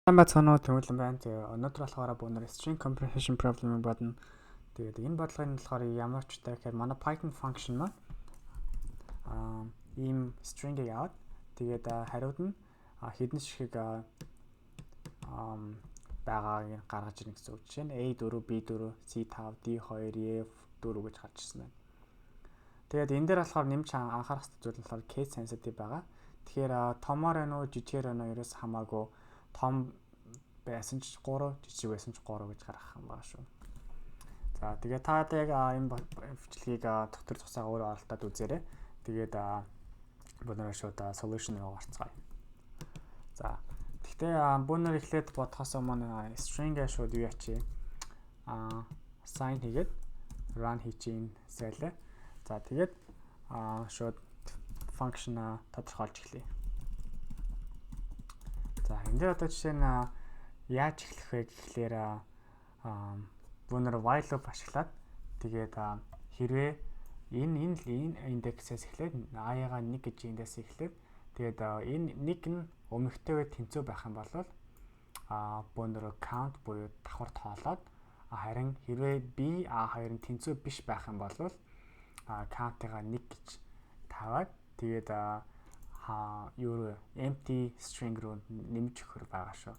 Бацгаанууд төвлөн байна. Тэгээ өнөөдөр болохоор бүгд string comprehension problem бодно. Тэгээд энэ бодлогын болохоор ямар ч утгатай гэхээр манай Python function маань ийм string-ийг аваад тэгээд хариуд нь хэдэн ширхэг байгааг гаргаж ирнэ гэсэн үг. Жишээ нь A4, B4, C5, D2, E4 гэж гарч ирсэн байна. Тэгээд энэ дээр болохоор нэмж анхаарах зүйл нь болохоор case sensitive байгаа. Тэгэхээр томоор байна уу, жижигээр байна уу ерөөс хамаагүй том байсан ч 3, жижиг байсан ч 3 гэж гаргах юм байна шүү. За тэгээд та яг энэ бичлэгийг доктор цусаа өөрөө оролдоод үзээрэй. Тэгээд бүгд шууд solution руу орцгоё. За гэхдээ бүгд эхлээд бодхоос өмнө string-гээ шууд юу ячи assign хийгээд run хийчихин сайлаа. За тэгээд шууд function тодорхойлж эхлэе. За энэ дээр одоо жишээ нь яаж эхлэх вэ гэхлээр бүгд while loop ашиглаад тэгээд хэрвээ энэ индексээс эхлээд i-га 1 гэж индексээс эхлээд тэгээд энэ 1 нь өмнөхтэйгээ тэнцүү байх юм бол бүгд count буюу давхар тоолоод харин хэрвээ b a2 нь тэнцүү биш байх юм бол count-ыг 1 гэж таваад тэгээд юу empty string руу нэмж өгөх байгаа шүү.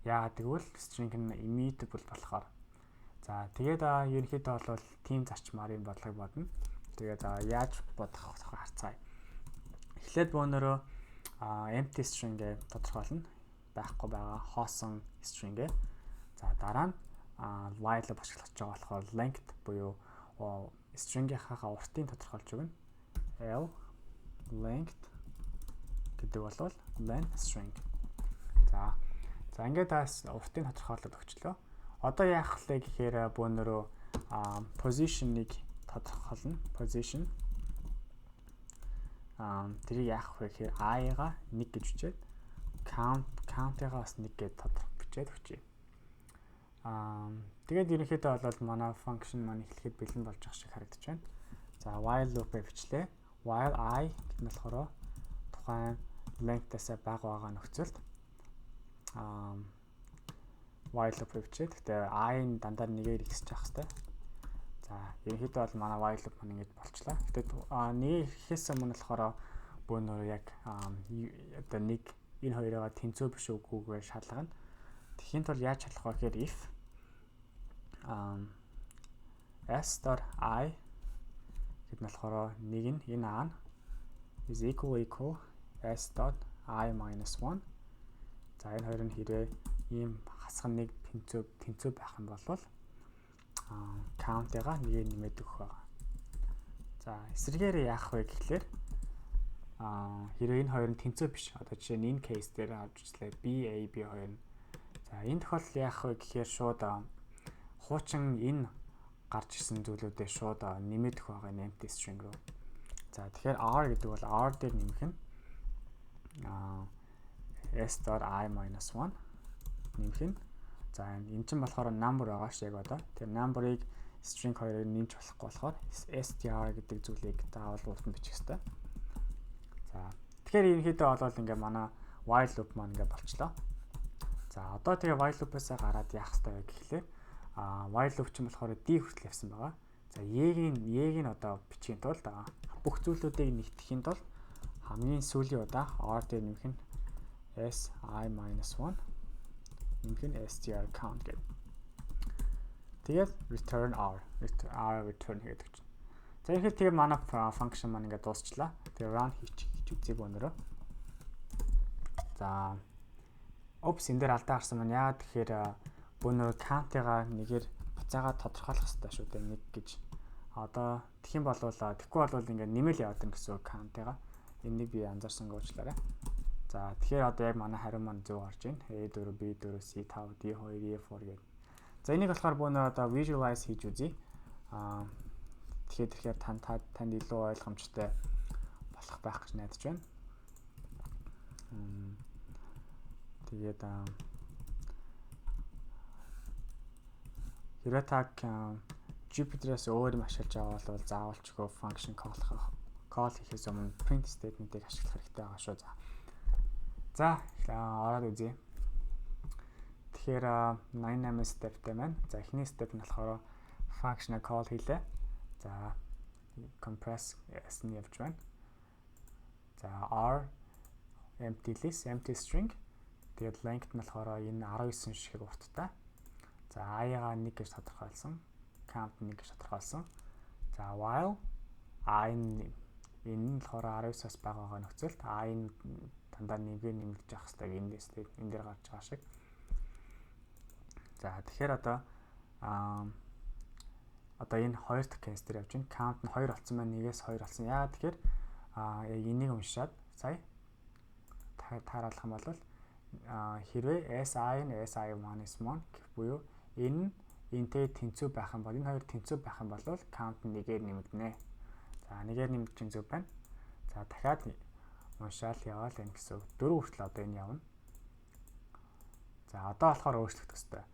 Яагаад гэвэл string нь immutable болохоор. За тэгээд ерөнхийдөө бол team зарчмаар юм бодлого бодно. Тэгээд яаж бодох вэ харцгаая. Эхлээд бөөнөрөө empty string-гээ тодорхойлно. Байхгүй байгаа хоосон string-гээ. За дараа нь while loop ашиглаж байгаа болохоор length буюу string-ийнхаа уртыг тодорхойлж өгнө. L length гэдэг бол len string. За ингээд уртыг тодорхойлоод өгчлөө. Одоо яах вэ гэхээр бөөнөрөө position-ыг тодорхойлно. Position тэрийг яах вэ гэхээр i-га 1 гэж бичээд count-ыг бас 1 гэж бичээд өгчээ. Тэгээд ерөнхийдөө бол манай function маань эхлэхэд бэлэн болж байгаа шиг харагдаж байна. За while loop-ыг бичлээ. While I гэдэг нь болохоор тухайн length-аас бага байгаа нөхцөлд while loop бичээд гэхдээ i-ын дандаа нэгээр ихсэж явах хэрэгтэй. За ерөнхийдөө бол манай while loop маань ингэж болчлаа. Гэхдээ нэг ихээс өмнө болохоор бөөнөр яг одоо нэг энэ хоёроо тэнцүү биш үгүйгээр шалгана. Тэхийн тулд яаж шалгах вэ гэхээр if s.i гэдэг нь болохоор нэг нь энэ a нь is equal s.i-1. За энэ хоёр нь хэрвээ ийм хасган нэг тэнцүү байх юм бол count-ыг нэгээр нэмээд өгөх байгаа. За эсрэгээр яах вэ гэхлээр хэрвээ энэ хоёр нь тэнцүү биш. Одоо жишээ нь энэ case дээр авч үзлээ b a b хоёр нь. За энэ тохиолдолд яах вэ гэхээр шууд хуучин энэ гарч ирсэн зүйлүүдээ шууд нэмээд өгөх байгаа энэ empty string руу. За тэгэхээр r гэдэг бол r дээр нэмэх нь s.i-1 нэмэх нь. За энэ чинь болохоор number байгаа ш яг одоо. Тэр number-ыг string 2-оор нэмж болохгүй болохоор str гэдэг зүйлийг заавал урд нь бичих хэрэгтэй. За тэгэхээр ерөнхийдөө бол ингээ манай while loop маань ингээ болчлоо. За одоо тэгээ while loop-аас гараад яах хэрэгтэй вэ гэхлээр while loop чинь болохоор d хүртэл явсан байгаа. За y-г нь одоо бичихийн тулд бүх зүйлүүдийг нэгтгэхийн тулд хамгийн сүүлийн удаа r дээр нэмэх нь si-1 нэмэх нь str count гэдэг. Тэгээд return r return хийгээд өгч. За ихэд тэгээ манай function маань ингээд дуусчлаа. Тэгээ run хийж үзье бөөнөрөө. За энэ дээр алдаа гарсан маань яа тэгэхээр бөөнөр count-ыг нэгээр буцаага тодорхойлох хэрэгтэй шүү дээ 1 гэж. Одоо тэгэх юм бол тэгэхгүй бол ингээд нэмэл яваад ирнэ гэсэн count-ыг. Энийг би анзаарсангүй уучлаарай. За тэгэхээр одоо яг манай хариу маань зөв гарч байна. A4, B4, C5, D2, E4 гэдэг. За энийг болохоор бөөнөр одоо visualize хийж үзье. Тэгэхээр танд илүү ойлгомжтой болох байх гэж найдаж байна. Тэгээд хэрвээ та Jupyter-аас өөр юм ашиглаж байгаа бол заавалчгүй function call хийхээс өмнө print statement-ийг ашиглах хэрэгтэй байгаа шүү. За ороод үзье. тэгэхээр 88 stepтэй маань. За эхний step нь болохоор functional call хийлээ. За compress S- нь явж байна. За R empty list, empty string. Тэгээд length нь болохоор энэ 19 шиг урттай. За I-га 1 гэж тодорхойлсон. Count 1 гэж тодорхойлсон. За while I-н энэ нь болохоор 19-аас бага байгаа нөхцөлд I-н дандаа нэмэгдэж явах хэрэгтэй. Энэ дээр гарч байгаа шиг. За тэгэхээр одоо энэ хоёр дахь кейс дээр явж байна. Count нь 2 болсон байна. 1-ээс 2 болсон. Яагаад тэгэхээр яг энийг уншаад сая тааруулах юм бол хэрвээ SI нь SI1 is 1 гэх буюу энэ энтэй тэнцүү байх юм бол энэ хоёр тэнцүү байх юм бол count нь 1-ээр нэмэгдэнэ. За 1-ээр нэмэгдэж чинь зүг байна. За дахиад уншаал яваал энэ гэсэн үг. 4 хүртэл одоо энэ явна. За одоо болохоор өөрчлөгдөх ёстой.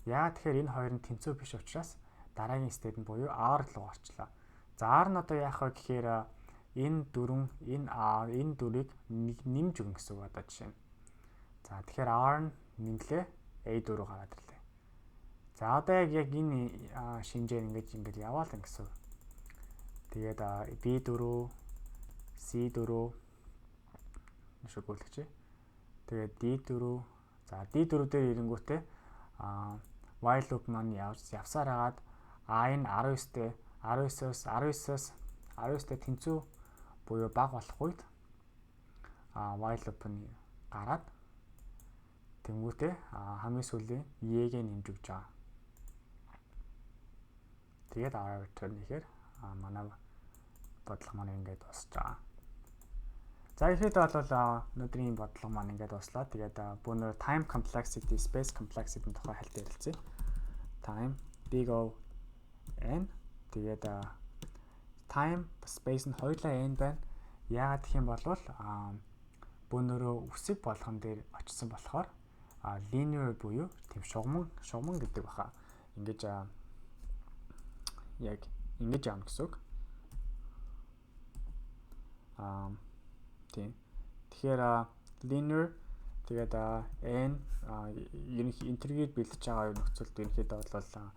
Яагаад тэгэхээр энэ хоёр нь тэнцүү биш учраас дараагийн степ нь буюу R руу орчлоо. За R нь одоо яах вэ гэхээр энэ дөрвийг нэмж өгнө гэсэн үг одоо жишээ нь. За тэгэхээр R нь нэмлээ A4 гараад ирлээ. За одоо яг энэ шинжээр ингэж яваал гэсэн үг. Тэгээд B4, C4 шигүүлэгч. Тэгээд D4. За D4 дээр ирэнгүүтээ while loop маань явсаар хагаад A нь 19-өөс тэнцүү буюу бага болох үед while loop нь гараад тэнгүүтээ хамгийн сүүлийн E-гээ нэмж өгч байгаа. Тэгээд R return хийхээр манай бодлого маань ингээд дуусч байгаа. За ихэд бол өнөөдрийн бодлого маань ингээд дуслаа. Тэгээд бүүнээр time complexity, space complexity тухай хальт ярилцъя. Time big O n тэгээд time space нь хоёулаа n байна. Яагаад гэх юм бол бүүнөрөө үсэг болгон дээр очсон болохоор linear буюу тийм шугамн гэдэг баха. Ингэж яг ингэж явна гэсэн үг. Тийм. Тэгэхээр linear тэгээд n ерөнхий интервьюд бэлдэж байгаа нөхцөлд ерөнхийдөө бол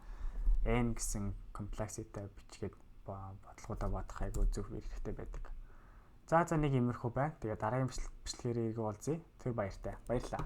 n гэсэн complexity бичгээд бодлогуудаа бодох айгүй зөв хэрэгтэй байдаг. За нэг иймэрхүү байна. Тэгээд дараагийн бичлэгээр уулзъя. Тэр баяртай. Баярлалаа.